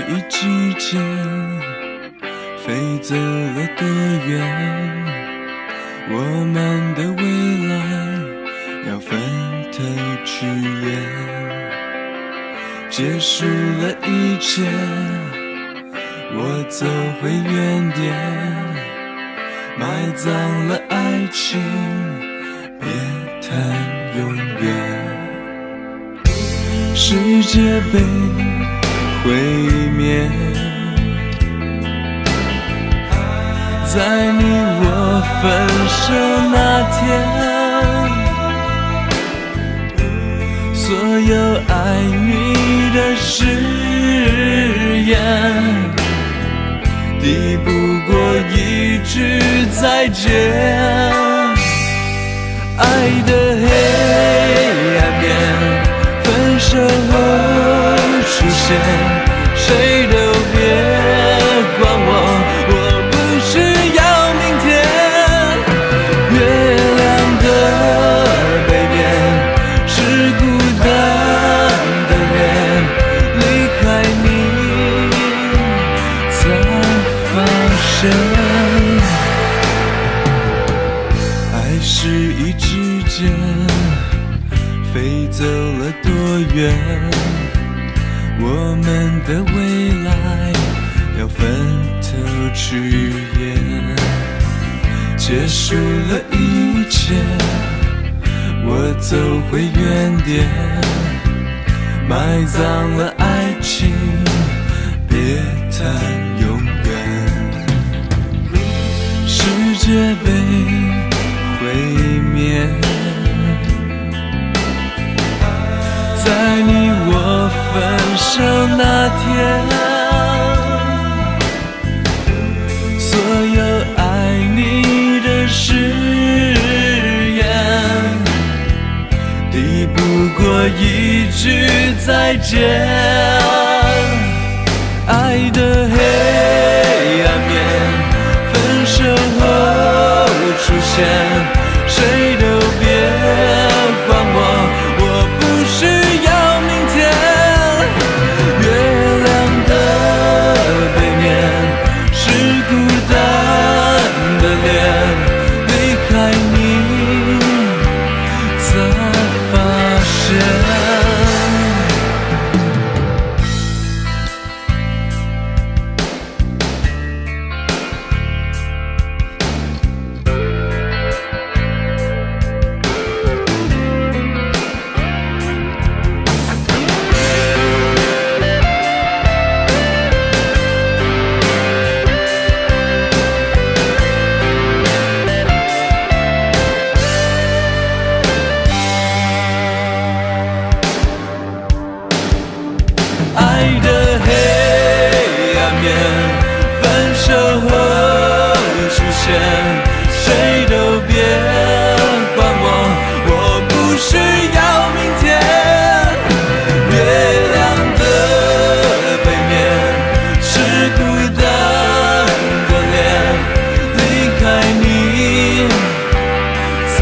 一之间，飞走了多远？我们的未来要分头去远。结束了一切，我走回原点，埋葬了爱情，别谈永远。世界被毁灭，在你我分手那天，所有爱你的誓言，抵不过一句再见。爱的黑暗面，分手后出现，谁都别管我，我不需要明天。月亮的背面是孤单的脸，离开你才发现，爱是一支箭，飞走了多远？我们的未来要分头去远。结束了一切，我走回原点，埋葬了爱情，别谈永远。世界被毁灭，在你我分手那天，所有爱你的誓言，抵不过一句再见。爱的黑暗面，分手后出现，谁都别管我，我不需要明天。月亮的背面是孤单的脸，离开你才发现。爱的黑暗面，分手后出现，谁都别管我，我不需要明天。月亮的背面是孤单的脸，离开你才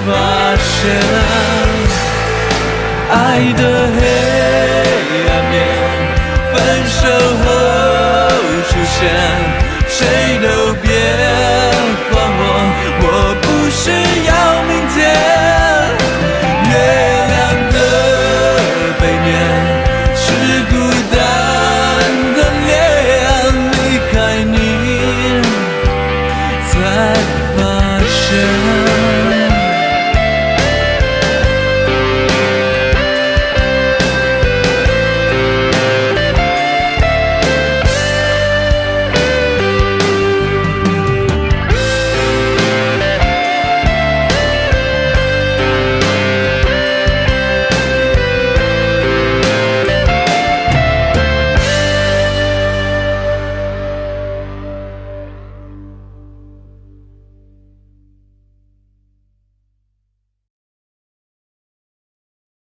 发现。爱的黑暗面，分手后出现，谁都别